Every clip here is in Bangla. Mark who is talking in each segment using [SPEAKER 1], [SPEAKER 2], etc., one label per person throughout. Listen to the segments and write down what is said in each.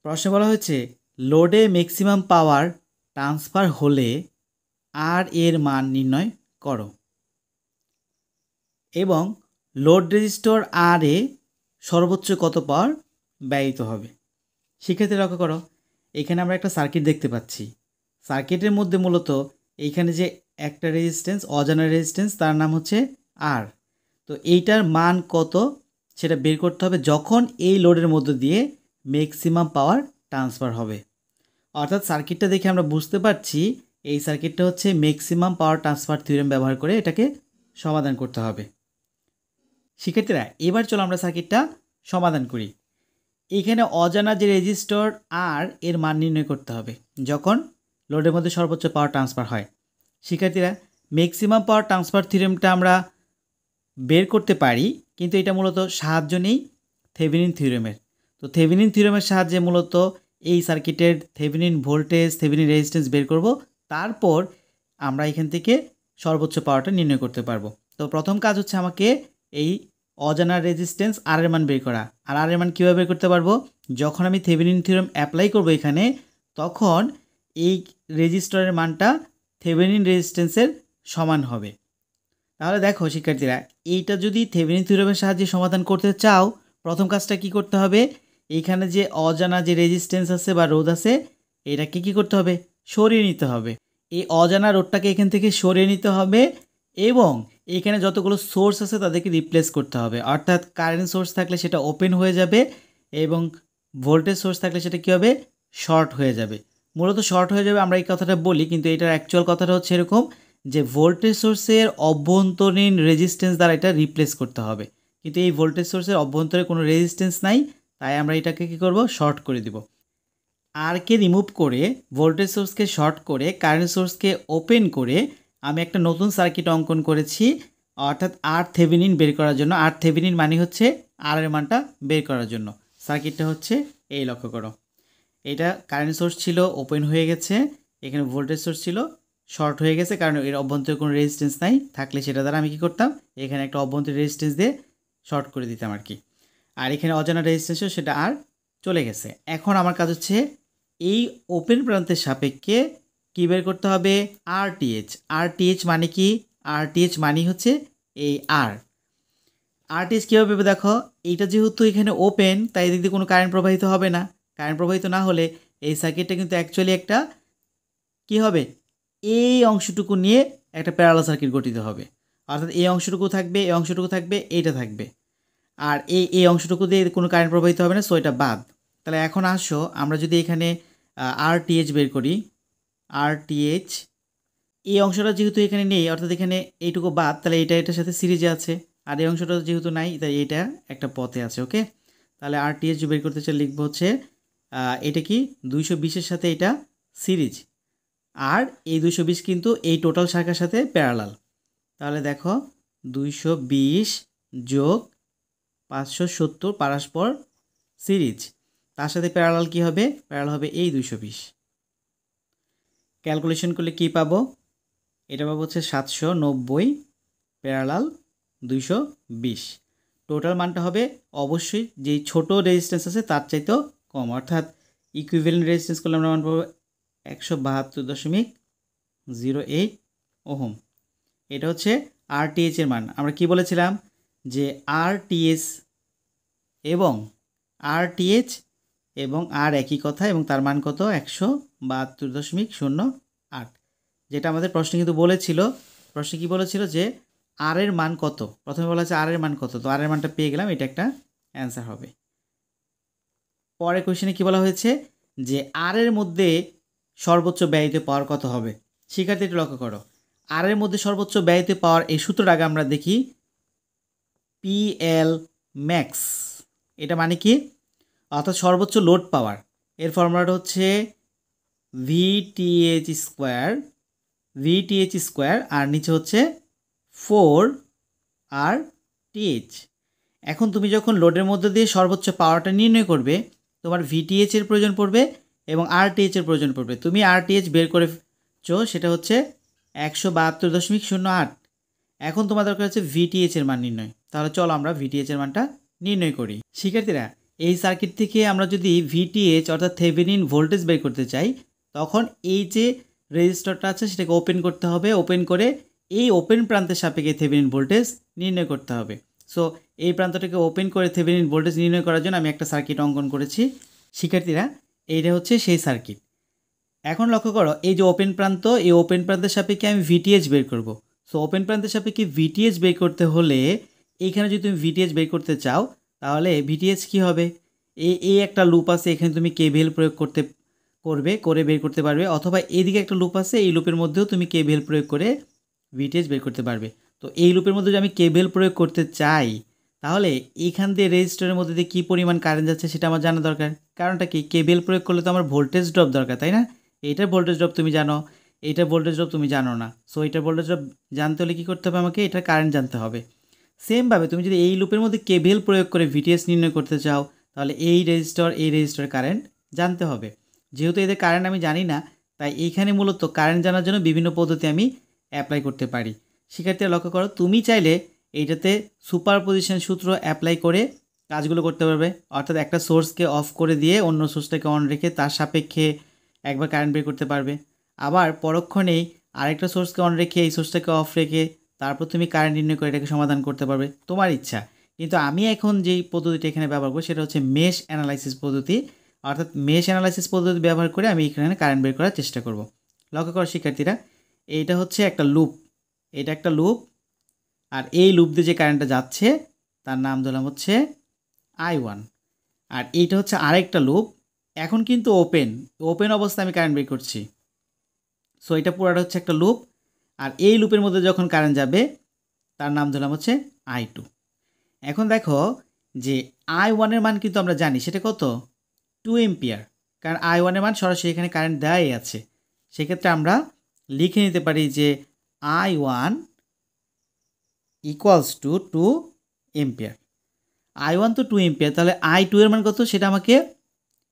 [SPEAKER 1] প্রশ্নে বলা হয়েছে লোডে ম্যাক্সিমাম পাওয়ার ট্রান্সফার হলে আর এর মান নির্ণয় করো এবং লোড রেজিস্টর আর এ সর্বোচ্চ কত পাওয়ার ব্যয়িত হবে। সেক্ষেত্রে লক্ষ্য করো, এখানে আমরা একটা সার্কিট দেখতে পাচ্ছি। সার্কিটের মধ্যে মূলত এইখানে যে একটা রেজিস্ট্যান্স, অজানা রেজিস্ট্যান্স, তার নাম হচ্ছে আর। তো এইটার মান কত সেটা বের করতে হবে যখন এই লোডের মধ্য দিয়ে ম্যাক্সিমাম পাওয়ার ট্রান্সফার হবে। অর্থাৎ সার্কিটটা দেখে আমরা বুঝতে পারছি এই সার্কিটটা হচ্ছে ম্যাক্সিমাম পাওয়ার ট্রান্সফার থিওরেম ব্যবহার করে এটাকে সমাধান করতে হবে। শিক্ষার্থীরা, এবার চলো আমরা সার্কিটটা সমাধান করি। এইখানে অজানা যে রেজিস্টর আর এর মান নির্ণয় করতে হবে যখন লোডের মধ্যে সর্বোচ্চ পাওয়ার ট্রান্সফার হয়। শিক্ষার্থীরা, ম্যাক্সিমাম পাওয়ার ট্রান্সফার থিওরেমটা আমরা বের করতে পারি, কিন্তু এটা মূলত সাহায্য নেই থেভেনিন থিওরেমের। তো থেভেনিন থিওরেমের সাহায্যে মূলত এই সার্কিটের থেভেনিন ভোল্টেজ, থেভেনিন রেজিস্ট্যান্স বের করব, তারপর আমরা এখান থেকে সর্বোচ্চ পাওয়ারটা নির্ণয় করতে পারবো। তো প্রথম কাজ হচ্ছে আমাকে এই অজানা রেজিস্ট্যান্স আর এর মান বের করা। আর আর এর মান কীভাবে বের করতে পারবো? যখন আমি থেভেনিন থিওরেম অ্যাপ্লাই করব এখানে, তখন এই রেজিস্টরের মানটা থেভেনিন রেজিস্ট্যান্সের সমান হবে। তাহলে দেখো শিক্ষার্থীরা, এইটা যদি থেভেনিন থিওরেমের সাহায্যে সমাধান করতে চাও, প্রথম কাজটা কি করতে হবে? এইখানে যে অজানা যে রেজিস্ট্যান্স আছে বা রোধ আছে, এটাকে কি করতে হবে? সরিয়ে নিতে হবে। এই অজানা রোধটাকে এখান থেকে সরিয়ে নিতে হবে এবং এইখানে যতগুলো সোর্স আছে তাদেরকে রিপ্লেস করতে হবে। অর্থাৎ কারেন্ট সোর্স থাকলে সেটা ওপেন হয়ে যাবে এবং ভোল্টেজ সোর্স থাকলে সেটা কী হবে? শর্ট হয়ে যাবে। মূলত শর্ট হয়ে যাবে আমরা এই কথাটা বলি, কিন্তু এটার অ্যাকচুয়াল কথাটা হচ্ছে এরকম যে ভোল্টেজ সোর্সের অভ্যন্তরীণ রেজিস্ট্যান্স দ্বারা এটা রিপ্লেস করতে হবে। কিন্তু এই ভোল্টেজ সোর্সের অভ্যন্তরে কোনো রেজিস্ট্যান্স নাই, তাই আমরা এটাকে কী করব? শর্ট করে দিব। আরকে রিমুভ করে, ভোল্টেজ সোর্সকে শর্ট করে, কারেন্ট সোর্সকে ওপেন করে আমি একটা নতুন সার্কিট অঙ্কন করেছি, অর্থাৎ আর থেভেনিন বের করার জন্য। আর থেভেনিন মানে হচ্ছে আর এর মানটা বের করার জন্য। সার্কিটটা হচ্ছে এই, লক্ষ্য করো, এটা কারেন্ট সোর্স ছিল, ওপেন হয়ে গেছে। এখানে ভোল্টেজ সোর্স ছিল, শর্ট হয়ে গেছে, কারণ এর অভ্যন্তরে কোনো রেজিস্ট্যান্স নাই। থাকলে সেটা দ্বারা আমি কী করতাম? এখানে একটা অভ্যন্তরীণ রেজিস্ট্যান্স দিয়ে শর্ট করে দিতাম আর কি। আর এখানে অজানা রেজিস্ট্যান্সও সেটা আর চলে গেছে। এখন আমার কাজ হচ্ছে এই ওপেন প্রান্তের সাপেক্ষে কী বের করতে হবে? আরটিএইচ। আরটিএইচ মানে কি? আরটিএইচ মানে হচ্ছে এই আর। আরটিএইচ কীভাবে পেবে? দেখো, এইটা যেহেতু এখানে ওপেন, তাই এদিক দিয়ে কোনো কারেন্ট প্রবাহিত হবে না। কারেন্ট প্রবাহিত না হলে এই সার্কিটটা কিন্তু অ্যাকচুয়ালি একটা কী হবে? এই অংশটুকু নিয়ে একটা প্যারালাল সার্কিট গঠিত হবে। অর্থাৎ এই অংশটুকু থাকবে, এই অংশটুকু থাকবে, এইটা থাকবে। আর এই অংশটুকু দিয়ে কোনো কারেন্ট প্রবাহিত হবে না, সো এটা বাদ। তাহলে এখন আসো আমরা যদি এখানে আরটিএইচ বের করি। আরটিএইচ, এই অংশটা যেহেতু এখানে নেই, অর্থাৎ এখানে এইটুকু বাদ, তাহলে এটা এটার সাথে সিরিজে আছে। আর এই অংশটা যেহেতু নাই, তাই এটা একটা পথে আছে। ওকে, তাহলে আরটিএইচ বের করতে চাই লিখবো হচ্ছে এটা কি 220-এর সাথে এটা সিরিজ, আর এই 220 কিন্তু এই টোটাল শাখার সাথে প্যারালাল। তাহলে দেখো 220 যোগ 570 পারস্পর সিরিজ, তার সাথে প্যারালাল কি হবে? প্যারালাল হবে এই 220। ক্যালকুলেশন করলে কি পাবো? এটা পাবো হচ্ছে 790 প্যারালাল 220। টোটাল মানটা হবে অবশ্যই যেই ছোট রেজিস্ট্যান্স আছে তার চাইতেও কম, অর্থাৎ ইকুইভ্যালেন্ট রেজিস্ট্যান্স করলে আমরা মান পাবো 172.08 ওহম। এটা হচ্ছে আরটিএইচ এর মান। আমরা কি বলেছিলাম যে আরটিএইচ এবং আর একই কথা, এবং তার মান কত? 172.08। যেটা আমাদের প্রশ্নে কিন্তু বলেছিল। প্রশ্নে কি বলেছিল যে আর এর মান কত? প্রথমে বলা আছে আর এর মান কত, তো আর এর মানটা পেয়ে গেলাম, এটা একটা অ্যান্সার হবে। পরের কোয়েশ্চেনে কি বলা হয়েছে যে আর এর মধ্যে সর্বোচ্চ ব্যয়িত পাওয়ার কত হবে? শিক্ষার্থীটা লক্ষ্য করো, আর এর মধ্যে সর্বোচ্চ ব্যয়িত পাওয়ার এই সূত্রটা আগে আমরা দেখি। পিএল ম্যাক্স, এটা মানে কি? অর্থাৎ সর্বোচ্চ লোড পাওয়ার। এর ফর্মুলাটা হচ্ছে ভিটিএইচ স্কোয়ার আর নিচে হচ্ছে 4RTH। এখন তুমি যখন লোডের মধ্যে দিয়ে সর্বোচ্চ পাওয়ারটা নির্ণয় করবে, তোমার ভিটিএইচ এর প্রয়োজন পড়বে এবং আরটিএইচ এর প্রয়োজন পড়বে। তুমি আরটিএইচ বের করেছো, সেটা হচ্ছে 172.08। এখন তোমার দরকার হচ্ছে ভিটিএইচ এর মান নির্ণয়। তাহলে চলো আমরা ভিটিএইচ এর মানটা নির্ণয় করি। শিক্ষার্থীরা, এই সার্কিট থেকে আমরা যদি ভিটিএইচ অর্থাৎ থেভেনিন ভোল্টেজ বের করতে চাই, তখন এই যে রেজিস্টরটা আছে সেটাকে ওপেন করতে হবে। ওপেন করে এই ওপেন প্রান্তের সাপেক্ষে থেভেনিন ভোল্টেজ নির্ণয় করতে হবে। সো এই প্রান্তটাকে ওপেন করে থেভেনিন ভোল্টেজ নির্ণয় করার জন্য আমি একটা সার্কিট অঙ্কন করেছি। শিক্ষার্থীরা, এইটা হচ্ছে সেই সার্কিট। এখন লক্ষ্য করো, এই যে ওপেন প্রান্ত, এই ওপেন প্রান্তের সাপেক্ষে আমি ভিটিএইচ বের করব। সো ওপেন প্রান্তের সাপেক্ষে ভিটিএইচ বের করতে হলে এইখানে যদি তুমি ভিটিএইচ বের করতে চাও, তাহলে ভিটিএইচ কী হবে, এই একটা লুপ আছে, এখানে তুমি কেভিএল প্রয়োগ করে বের করতে পারবে, অথবা এইদিকে একটা লুপ আছে, এই লুপের মধ্যেও তুমি কেভিএল প্রয়োগ করে ভিটিএইচ বের করতে পারবে। তো এই লুপের মধ্যে যদি আমি কেভিএল প্রয়োগ করতে চাই, তাহলে এইখান দিয়ে রেজিস্টরের মধ্যে দিয়ে কী পরিমাণ কারেন্ট যাচ্ছে সেটা আমার জানা দরকার। কারণটা কি, কেভিএল প্রয়োগ করলে তো আমার ভোল্টেজ ড্রপ দরকার, তাই না? এইটার ভোল্টেজ ড্রপ তুমি জানো, এইটার ভোল্টেজ ড্রপ তুমি জানো না। সো এইটার ভোল্টেজ ড্রপ জানতে হলে কী করতে হবে, আমাকে এটার কারেন্ট জানতে হবে। সেমভাবে তুমি যদি এই লুপের মধ্যে কেভিএল প্রয়োগ করে ভিটিএস নির্ণয় করতে চাও, তাহলে এই রেজিস্টরের কারেন্ট জানতে হবে। যেহেতু এদের কারেন্ট আমি জানি না, তাই এইখানে মূলত কারেন্ট জানার জন্য বিভিন্ন পদ্ধতি আমি অ্যাপ্লাই করতে পারি। শিক্ষার্থীরা লক্ষ্য করো, তুমি চাইলে এইটাতে সুপারপজিশন সূত্র অ্যাপ্লাই করে কাজগুলো করতে পারবে। অর্থাৎ একটা সোর্সকে অফ করে দিয়ে অন্য সোর্সটাকে অন রেখে তার সাপেক্ষে একবার কারেন্ট বের করতে পারবে। আবার পরক্ষণেই আরেকটা সোর্সকে অন রেখে এই সোর্সটাকে অফ রেখে তারপর তুমি কারেন্ট নির্ণয় করে এটাকে সমাধান করতে পারবে, তোমার ইচ্ছা। কিন্তু আমি এখন যেই পদ্ধতিটা এখানে ব্যবহার করব সেটা হচ্ছে মেশ অ্যানালাইসিস পদ্ধতি। অর্থাৎ মেশ অ্যানালাইসিস পদ্ধতি ব্যবহার করে আমি এখানে কারেন্ট বের করার চেষ্টা করব। লক্ষ্য করো শিক্ষার্থীরা, এইটা হচ্ছে একটা লুপ, এটা একটা লুপ, আর এই লুপ দিয়ে যে কারেন্টটা যাচ্ছে তার নাম দিলাম হচ্ছে I1। আর এইটা হচ্ছে আরেকটা লুপ, এখন কিন্তু ওপেন অবস্থায় আমি কারেন্ট বের করছি। সো এটা পুরোটা হচ্ছে একটা লুপ, আর এই লুপের মধ্যে যখন কারেন্ট যাবে তার নাম দিলাম হচ্ছে I2। এখন দেখো যে I1 এর মান কিন্তু আমরা জানি সেটা কত, 2 এম্পিয়ার, কারণ I1 এর মান সরাসরি এখানে কারেন্ট দেওয়াই আছে। সেক্ষেত্রে আমরা লিখে নিতে পারি যে I1 equals to 2 ampere. I1 তো 2 এম্পিয়ার, তাহলে I2 এর মান কত সেটা আমাকে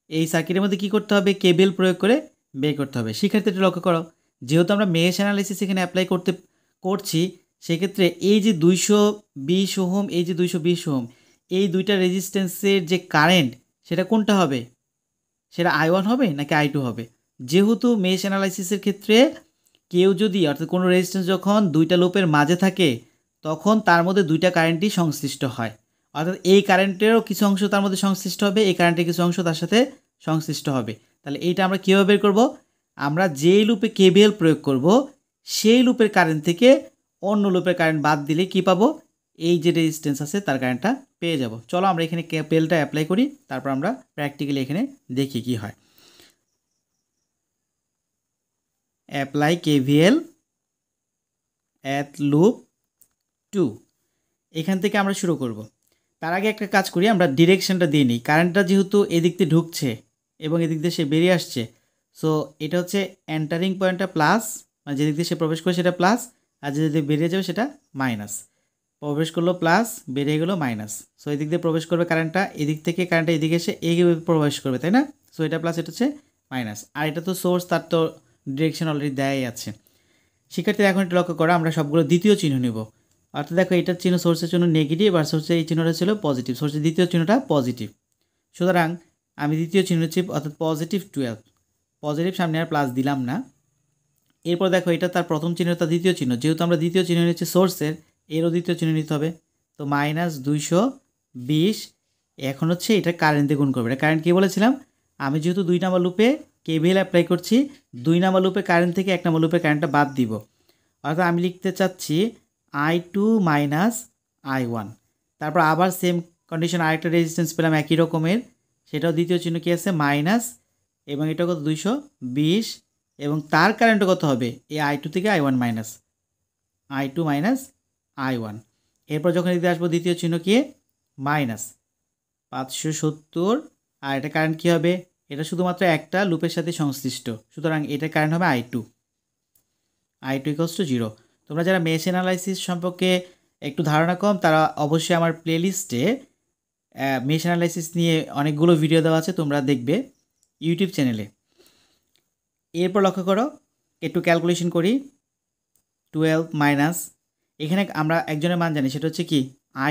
[SPEAKER 1] এই সার্কিটের মধ্যে কী করতে হবে, কেবিএল প্রয়োগ করে বের করতে হবে। শিক্ষার্থীটা লক্ষ্য করো, যেহেতু আমরা মেশ অ্যানালাইসিস এখানে অ্যাপ্লাই করছি, সেক্ষেত্রে এই যে 220 ওহম, এই যে 220 ওহম, এই দুইটা রেজিস্ট্যান্সের যে কারেন্ট সেটা কোনটা হবে, সেটা I1 হবে নাকি I2 হবে? যেহেতু মেশ অ্যানালাইসিসের ক্ষেত্রে কেউ যদি, অর্থাৎ কোনো রেজিস্ট্যান্স যখন দুইটা লুপের মাঝে থাকে তখন তার মধ্যে দুইটা কারেন্টই সংশ্লিষ্ট হয়। অর্থাৎ এই কারেন্টেরও কিছু অংশ তার মধ্যে সংশ্লিষ্ট হবে, এই কারেন্টের কিছু অংশ তার সাথে সংশ্লিষ্ট হবে। তাহলে এইটা আমরা কীভাবে বের করব, আমরা যেই লুপে কেভিএল প্রয়োগ করব সেই লুপের কারেন্ট থেকে অন্য লুপের কারেন্ট বাদ দিলে কি পাবো, এই যে রেজিস্ট্যান্স আছে তার কারেন্টটা পেয়ে যাব। চলো আমরা এখানে কেভিএলটা অ্যাপ্লাই করি, তারপর আমরা প্র্যাকটিক্যালি এখানে দেখি কি হয়। অ্যাপ্লাই কেভিএল অ্যাট লুপ 2, এখান থেকে আমরা শুরু করব। তার আগে একটা কাজ করি, আমরা ডিরেকশনটা দিয়ে নিই। কারেন্টটা যেহেতু এদিক দিয়ে ঢুকছে এবং এদিক দিয়ে সে বেরিয়ে আসছে, সো এটা হচ্ছে এন্টারিং পয়েন্টটা প্লাস, মানে যেদিক দিয়ে সে প্রবেশ করে সেটা প্লাস, আর যেদিক বেরিয়ে যাবে সেটা মাইনাস। প্রবেশ করলো প্লাস, বেরিয়ে গেলো মাইনাস। সো এদিক দিয়ে প্রবেশ করবে কারেন্টটা, এদিক থেকে কারেন্টটা এদিকে এসে এগিয়ে প্রবেশ করবে, তাই না? সো এটা প্লাস, এটা হচ্ছে মাইনাস। আর এটা তো সোর্স, তার তো ডিরেকশন অলরেডি দেয়াই আছে। শিক্ষার্থীরা এখন এটা লক্ষ্য করো, আমরা সবগুলো দ্বিতীয় চিহ্ন নেব। অর্থাৎ দেখো এটার চিহ্ন সোর্সের জন্য নেগেটিভ, আর সোর্সের এই চিহ্নটা ছিল পজিটিভ, সোর্সের দ্বিতীয় চিহ্নটা পজিটিভ। সুতরাং আমি দ্বিতীয় চিহ্ন নিচ্ছি, অর্থাৎ +12, পজিটিভ সামনে আর প্লাস দিলাম না। এরপর দেখো এটা তার প্রথম চিহ্ন, তার দ্বিতীয় চিহ্ন, যেহেতু আমরা দ্বিতীয় চিহ্ন নিচ্ছি সোর্সের, এরও দ্বিতীয় চিহ্ন নিতে হবে। তো -220, এখন হচ্ছে এটা কারেন্ট দিয়ে গুণ করবে। এটা কারেন্ট কী বলেছিলাম, আমি যেহেতু 2 নম্বর লুপে কেভিএল অ্যাপ্লাই করছি, 2 নম্বর লুপে কারেন্ট থেকে 1 নম্বর লুপে কারেন্টটা বাদ দিব। অর্থাৎ আমি লিখতে চাচ্ছি I2 - I1। তারপর আবার সেম কন্ডিশন, আরেকটা রেজিস্ট্যান্স পেলাম একই রকমের, সেটাও দ্বিতীয় চিহ্ন কী আছে, মাইনাস, এবং এটা কত 220, এবং তার কারেন্টও কত হবে, এই I2 থেকে I1 মাইনাস, I2 - I1। এরপর যখন এদিকে আসবো দ্বিতীয় চিহ্ন কি, মাইনাস 570, আর এটা কারেন্ট কী হবে, এটা শুধুমাত্র একটা লুপের সাথে সংশ্লিষ্ট, সুতরাং এটা কারেন্ট হবে I2 = 0। তোমরা যারা মেশ অ্যানালাইসিস সম্পর্কে একটু ধারণা কম, তারা অবশ্যই আমার প্লেলিস্টে মেশ অ্যানালাইসিস নিয়ে অনেকগুলো ভিডিও দেওয়া আছে, তোমরা দেখবে ইউটিউব চ্যানেলে। এরপর লক্ষ্য করো, একটু ক্যালকুলেশন করি। 12 মাইনাস, এখানে আমরা একজনের মান জানি, সেটা হচ্ছে কি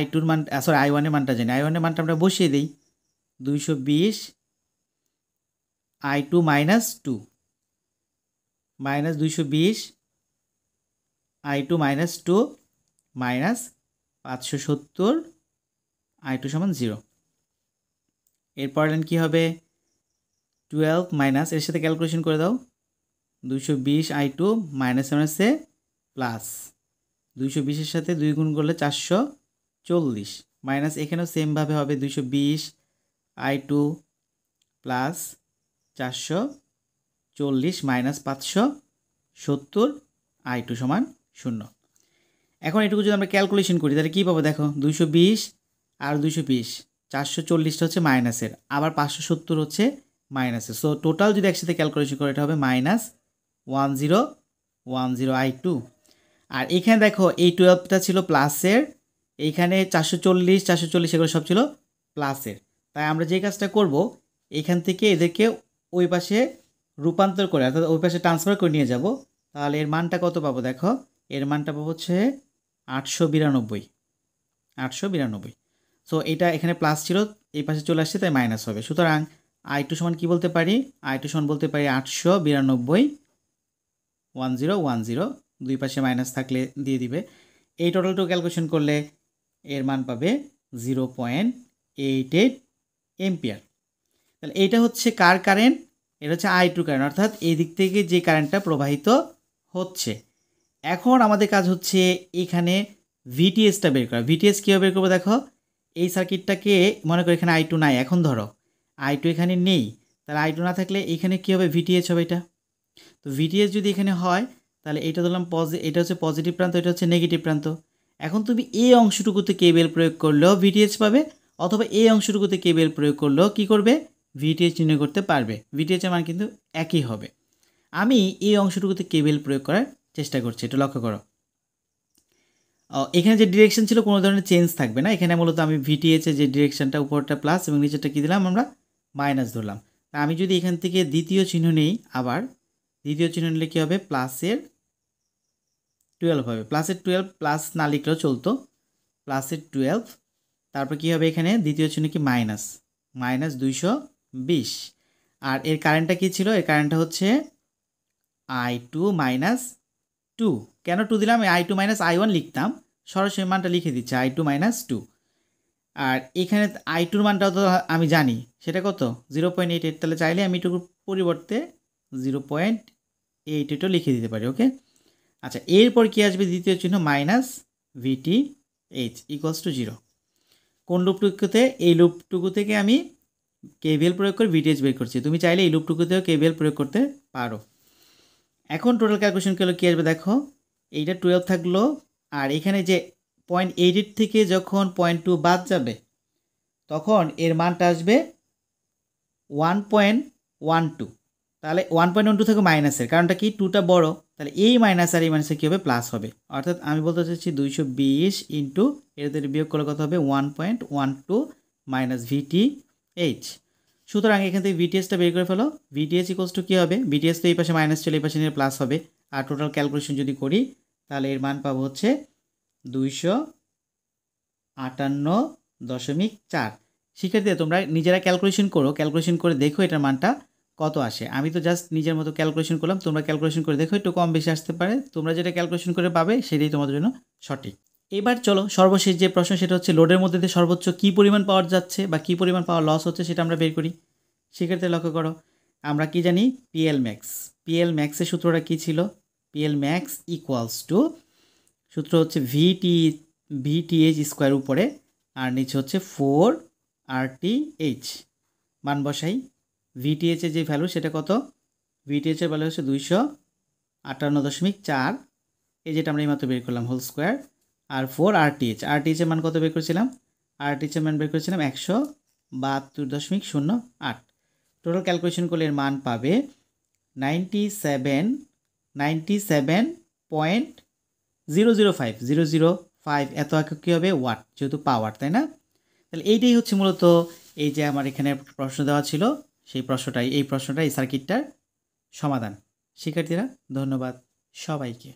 [SPEAKER 1] I2 এর মান, I1 এর মানটা জানি। I1 এর মানটা আমরা বসিয়ে দিই, 220 I2 minus 2 minus 220 I2 minus 2 minus 570 I2 সমান 0। এরপর লাইন কী হবে 12 মাইনাস এর সাথে ক্যালকুলেশন করে দাও 220 I2 মাইনাস মাইনাসে প্লাস 220 এর সাথে 2 গুণ করলে 440 মাইনাস এখানেও সেমভাবে হবে 220 I2 প্লাস 440 মাইনাস 570 I2 সমান 0। এখন এটুকু যদি আমরা ক্যালকুলেশন করি তাহলে কী পাবো দেখো 220 আর 220 440টা হচ্ছে মাইনাসের, আবার 570 হচ্ছে মাইনাসের। সো টোটাল যদি একসাথে ক্যালকুলেশন করে এটা হবে মাইনাস 1010 I2। আর এখানে দেখো এই 12টা ছিল প্লাসের, এইখানে 440 এগুলো সব ছিল প্লাসের। তাই আমরা যে কাজটা করব এখান থেকে এদেরকে ওই পাশে রূপান্তর করে অর্থাৎ ওই পাশে ট্রান্সফার করে নিয়ে যাব। তাহলে এর মানটা কত পাবো দেখো, এর মানটা পাবো হচ্ছে 892। সো এটা এখানে প্লাস ছিল, এই পাশে চলে আসছে তাই মাইনাস হবে। সুতরাং I2 সমান কী বলতে পারি, I2 সমান বলতে পারি 892 দুই পাশে মাইনাস থাকলে দিয়ে দিবে। এই টোটালটু ক্যালকুলেশন করলে এর মান পাবে 0.88 এম্পিয়ার। তাহলে এইটা হচ্ছে কার কারেন্ট, এটা হচ্ছে I2 কারেন্ট, অর্থাৎ এই দিক থেকে যে কারেন্টটা প্রবাহিত হচ্ছে। এখন আমাদের কাজ হচ্ছে এখানে ভিটিএসটা বের করা। ভিটিএস কীভাবে বের করবো দেখো, এই সার্কিটটাকে মনে করো এখানে I2 নাই, এখন ধরো I2 এখানে নেই, তাহলে I2 না থাকলে এখানে কী হবে ভিটিএস হবে এটা। তো ভিটিএস যদি এখানে হয় তাহলে এটা ধরলাম এটা হচ্ছে পজিটিভ প্রান্ত, এটা হচ্ছে নেগেটিভ প্রান্ত। এখন তুমি এই অংশটুকুতে কেবিএল প্রয়োগ করলেও ভিটিএস পাবে, অথবা এই অংশটুকুতে কেবিএল প্রয়োগ করলেও কী করবে ভিটিএস নির্ণয় করতে পারবে। ভিটিএসের মান কিন্তু একই হবে। আমি এই অংশটুকুতে কেবিএল প্রয়োগ করার চেষ্টা করছি, এটা লক্ষ্য করো। এখানে যে ডিরেকশন ছিল কোনো ধরনের চেঞ্জ থাকবে না। এখানে মূলত আমি ভিটিএসের যে ডিরেকশনটা উপরটা প্লাস এবং নিচেরটা কী দিলাম আমরা মাইনাস ধরলাম। তা আমি যদি এখান থেকে দ্বিতীয় চিহ্ন নেই, আবার দ্বিতীয় চিহ্ন নিলে কী হবে প্লাসের 12 হবে। প্লাসের 12 প্লাস না লিখলেও চলতো, প্লাসের 12। তারপর কী হবে এখানে দ্বিতীয় চিহ্ন কি মাইনাস 220। আর এর কারেন্টটা কী ছিল, এর কারেন্টটা হচ্ছে I2 মাইনাস 2। কেন 2 দিলাম, I2 মাইনাস I1 লিখতাম, সরাসরি মানটা লিখে দিচ্ছে I2 মাইনাস 2। আর এখানে I2 মানটাও তো আমি জানি, সেটা কত 0.88। তাহলে চাইলে আমি এটুকুর পরিবর্তে 0.88ও লিখে দিতে পারি। ওকে, আচ্ছা এরপর কি আসবে দ্বিতীয় চিহ্ন মাইনাস VTH ইকুয়ালস টু 0। কোন লুপটুকুতে, এই লুপটুকু থেকে আমি কেভিএল প্রয়োগ করে VTH বের করছি। তুমি চাইলে এই লুপটুকুতেও কেভিএল প্রয়োগ করতে পারো। এখন টোটাল ক্যালকুলেশন করলে কী আসবে দেখো, এইটা 12 থাকলো, আর এখানে যে 0.88 থেকে যখন 0.2 বাদ যাবে তখন এর মানটা আসবে 1.12। তাহলে 1.12 থেকে মাইনাসের কারণটা কি, 2টা বড়, তাহলে এই মাইনাস আর এই মাইনাসে কী হবে প্লাস হবে। অর্থাৎ আমি বলতে চাচ্ছি 220 ইন্টু এদের বিয়োগ করলে কত হবে 1.12 মাইনাস VTH। সুতরাং এখান থেকে ভিটিএসটা বের করে ফেলো। ভিটিএস ইকুয়ালস টু কী হবে, ভিটিএস তো এই পাশে মাইনাস চলে এই পাশে নিয়ে প্লাস হবে। আর টোটাল ক্যালকুলেশন যদি করি তাহলে এর মান পাবো হচ্ছে 258.4। শিক্ষার্থীরা তোমরা নিজেরা ক্যালকুলেশন করো, ক্যালকুলেশন করে দেখো এটার মানটা কত আসে। আমি তো জাস্ট নিজের মতো ক্যালকুলেশন করলাম, তোমরা ক্যালকুলেশন করে দেখো, একটু কম বেশি আসতে পারে। তোমরা যেটা ক্যালকুলেশন করে পাবে সেটাই তোমাদের জন্য সঠিক। এবার চলো সর্বশেষ যে প্রশ্ন, সেটা হচ্ছে লোডের মধ্যে দিয়ে সর্বোচ্চ কী পরিমাণ পাওয়ার যাচ্ছে বা কী পরিমাণ পাওয়ার লস হচ্ছে সেটা আমরা বের করি। সেক্ষেত্রে লক্ষ্য করো, আমরা কি জানি PL ম্যাক্স। PL ম্যাক্সের সূত্রটা কী ছিল, PL ম্যাক্স ইকুয়ালস টু সূত্র হচ্ছে VTH স্কোয়ার উপরে আর নিচে হচ্ছে 4RTH। মান বসাই, VTH-এর যে ভ্যালু সেটা কত, VTH-এর ভ্যালু হচ্ছে 258.4, এই যেটা আমরা এইমাত্র বের করলাম হোল স্কোয়ার, আর 4RTH-এর মান কত বের করেছিলাম, RTH-এর মান বের করেছিলাম 172.08। টোটাল ক্যালকুলেশন করলে এর মান পাবে 97.005 এত একক কী হবে ওয়াট, যেহেতু পাওয়ার, তাই না। তাহলে এইটাই হচ্ছে মূলত এই যে আমার এখানে প্রশ্ন দেওয়া ছিল সেই প্রশ্নটাই, এই সার্কিটটার সমাধান। শিক্ষার্থীরা ধন্যবাদ সবাইকে।